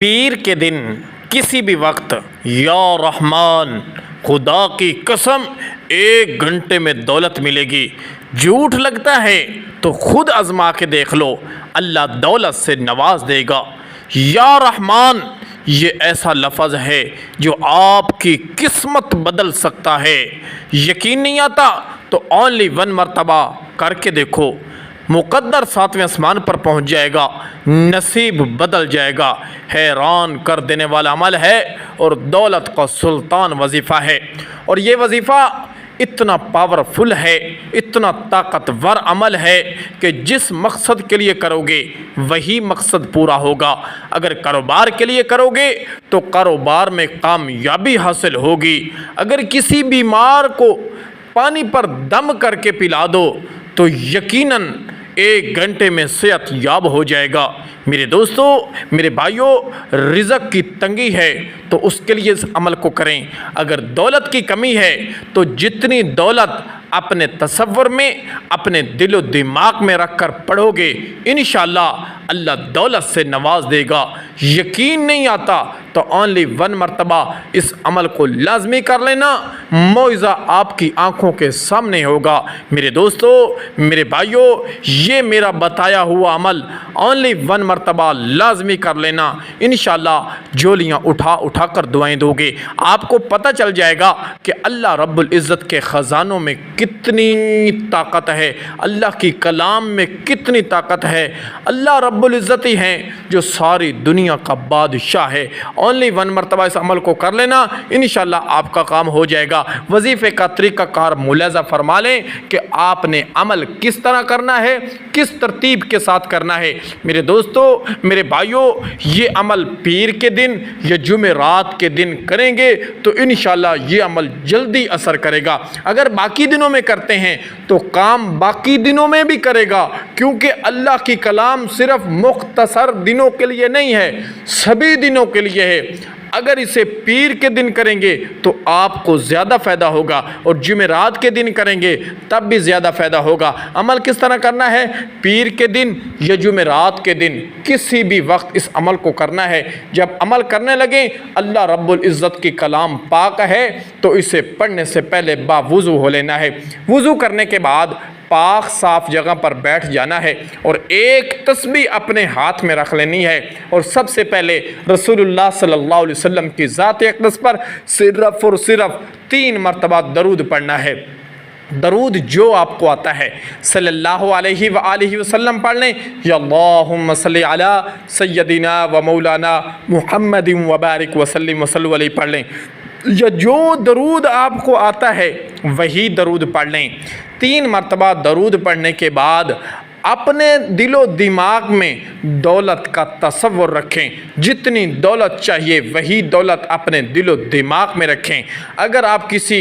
پیر کے دن کسی بھی وقت یا رحمان خدا کی قسم 1 گھنٹے میں دولت ملے گی، جھوٹ لگتا ہے تو خود آزما کے دیکھ لو، اللہ دولت سے نواز دے گا۔ یا رحمان یہ ایسا لفظ ہے جو آپ کی قسمت بدل سکتا ہے۔ یقین نہیں آتا تو اونلی 1 مرتبہ کر کے دیکھو، مقدر 7ویں آسمان پر پہنچ جائے گا، نصیب بدل جائے گا۔ حیران کر دینے والا عمل ہے اور دولت کا سلطان وظیفہ ہے، اور یہ وظیفہ اتنا پاورفل ہے، اتنا طاقتور عمل ہے کہ جس مقصد کے لیے کرو گے وہی مقصد پورا ہوگا۔ اگر کاروبار کے لیے کرو گے تو کاروبار میں کامیابی حاصل ہوگی۔ اگر کسی بیمار کو پانی پر دم کر کے پلا دو تو یقیناً 1 گھنٹے میں صحت یاب ہو جائے گا۔ میرے دوستو، میرے بھائیوں، رزق کی تنگی ہے تو اس کے لیے اس عمل کو کریں۔ اگر دولت کی کمی ہے تو جتنی دولت اپنے تصور میں، اپنے دل و دماغ میں رکھ کر پڑھو گے، انشاءاللہ اللہ دولت سے نواز دے گا۔ یقین نہیں آتا تو اونلی 1 مرتبہ اس عمل کو لازمی کر لینا، معجزہ آپ کی آنکھوں کے سامنے ہوگا۔ میرے دوستو، میرے بھائیوں، یہ میرا بتایا ہوا عمل اونلی 1 مرتبہ لازمی کر لینا، انشاءاللہ جھولیاں اٹھا اٹھا کر دعائیں دو گے۔ آپ کو پتہ چل جائے گا کہ اللہ رب العزت کے خزانوں میں کتنی طاقت ہے، اللہ کی کلام میں کتنی طاقت ہے۔ اللہ رب العزت ہی ہیں جو ساری دنیا کا بادشاہ ہے۔ اونلی 1 مرتبہ اس عمل کو کر لینا، انشاءاللہ آپ کا کام ہو جائے گا۔ وظیفے کا طریقہ کار ملاحظہ فرما لیں کہ آپ نے عمل کس طرح کرنا ہے، کس ترتیب کے ساتھ کرنا ہے۔ میرے دوستو، میرے بھائیوں، یہ عمل پیر کے دن یا جمعرات کے دن کریں گے تو انشاءاللہ یہ عمل جلدی اثر کرے گا۔ اگر باقی دنوں میں کرتے ہیں تو کام باقی دنوں میں بھی کرے گا، کیونکہ اللہ کی کلام صرف مختصر دنوں کے لیے نہیں ہے، سبھی دنوں کے لیے ہے۔ اگر اسے پیر کے دن کریں گے تو آپ کو زیادہ فائدہ ہوگا، اور جمعرات کے دن کریں گے تب بھی زیادہ فائدہ ہوگا۔ عمل کس طرح کرنا ہے؟ پیر کے دن یا جمعرات کے دن کسی بھی وقت اس عمل کو کرنا ہے۔ جب عمل کرنے لگیں، اللہ رب العزت کی کلام پاک ہے تو اسے پڑھنے سے پہلے باوضو ہو لینا ہے۔ وضو کرنے کے بعد پاک صاف جگہ پر بیٹھ جانا ہے اور ایک تسبیح اپنے ہاتھ میں رکھ لینی ہے، اور سب سے پہلے رسول اللہ صلی اللہ علیہ وسلم کی ذات اقدس پر صرف اور صرف 3 مرتبہ درود پڑھنا ہے۔ درود جو آپ کو آتا ہے صلی اللہ علیہ وآلہ وسلم پڑھ لیں، یا اللہم صلی علی سیدنا و مولانا محمد وبارک وسلم وصلو علیہ پڑھ لیں، یا جو درود آپ کو آتا ہے وہی درود پڑھ لیں۔ 3 مرتبہ درود پڑھنے کے بعد اپنے دل و دماغ میں دولت کا تصور رکھیں، جتنی دولت چاہیے وہی دولت اپنے دل و دماغ میں رکھیں۔ اگر آپ کسی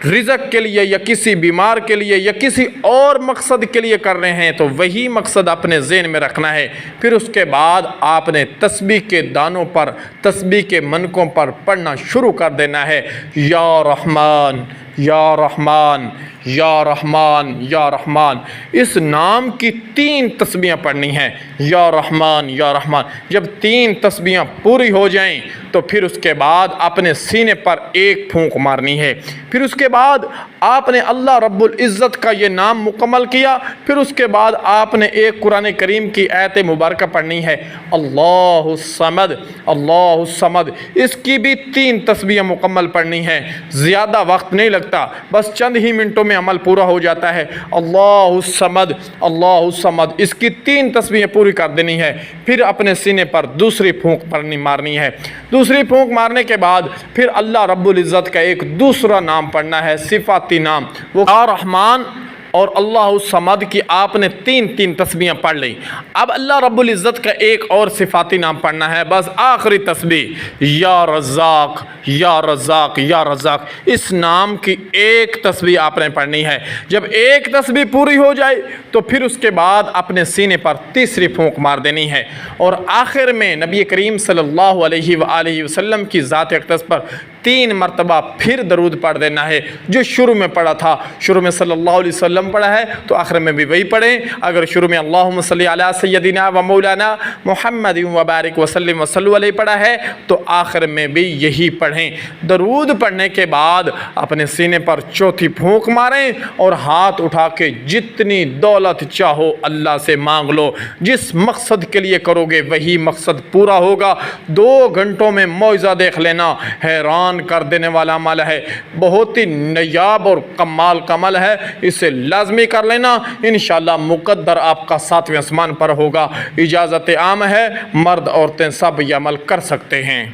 رزق کے لیے یا کسی بیمار کے لیے یا کسی اور مقصد کے لیے کر رہے ہیں تو وہی مقصد اپنے ذہن میں رکھنا ہے۔ پھر اس کے بعد آپ نے تسبیح کے دانوں پر، تسبیح کے منکوں پر پڑھنا شروع کر دینا ہے، یا رحمان یا رحمان یا رحمان یا رحمان۔ اس نام کی 3 تسبیحیں پڑھنی ہیں، یا رحمان یا رحمان۔ جب 3 تسبیحیں پوری ہو جائیں تو پھر اس کے بعد اپنے سینے پر 1 پھونک مارنی ہے۔ پھر اس کے بعد آپ نے اللہ رب العزت کا یہ نام مکمل کیا، پھر اس کے بعد آپ نے ایک قرآن کریم کی آیت مبارکہ پڑھنی ہے، اللہ الصمد اللہ الصمد۔ اس کی بھی 3 تسبیحیں مکمل پڑھنی ہیں، زیادہ وقت نہیں لگتا، بس چند ہی منٹوں میں عمل پورا ہو جاتا ہے۔ اللہ الصمد اللہ الصمد، اس کی 3 تسبیحیں پوری کر دینی ہے۔ پھر اپنے سینے پر دوسری پھونک مارنی ہے۔ دوسری پھونک مارنے کے بعد پھر اللہ رب العزت کا ایک دوسرا نام پڑھنا ہے، صفاتی نام، وہ رحمان اور اللہ الصمد کی آپ نے 3 تسبیحیں پڑھ لیں۔ اب اللہ رب العزت کا ایک اور صفاتی نام پڑھنا ہے، بس آخری تسبیح، یا رزاق یا رزاق یا رزاق۔ اس نام کی 1 تسبیح آپ نے پڑھنی ہے۔ جب 1 تسبیح پوری ہو جائے تو پھر اس کے بعد اپنے سینے پر تیسری پھونک مار دینی ہے، اور آخر میں نبی کریم صلی اللہ علیہ وآلہ وسلم کی ذات اقدس پر 3 مرتبہ پھر درود پڑھ دینا ہے جو شروع میں پڑھا تھا۔ شروع میں صلی اللہ علیہ وسلم پڑھا ہے تو آخر میں بھی وہی پڑھیں۔ اگر شروع میں اللہم صلی علی سیدنا و مولانا محمد و بارک وسلم وصلوا علیہ پڑھا ہے تو آخر میں بھی یہی پڑھیں۔ درود پڑھنے کے بعد اپنے سینے پر چوتھی پھونک ماریں اور ہاتھ اٹھا کے جتنی دولت چاہو اللہ سے مانگ لو۔ جس مقصد کے لیے کرو گے وہی مقصد پورا ہوگا۔ 2 گھنٹوں میں معجزہ دیکھ لینا، حیران کر دینے والا عمل ہے، بہت ہی نایاب اور کمال کا عمل ہے، اسے لازمی کر لینا، انشاءاللہ مقدر آپ کا 7ویں آسمان پر ہوگا۔ اجازت عام ہے، مرد عورتیں سب یہ عمل کر سکتے ہیں۔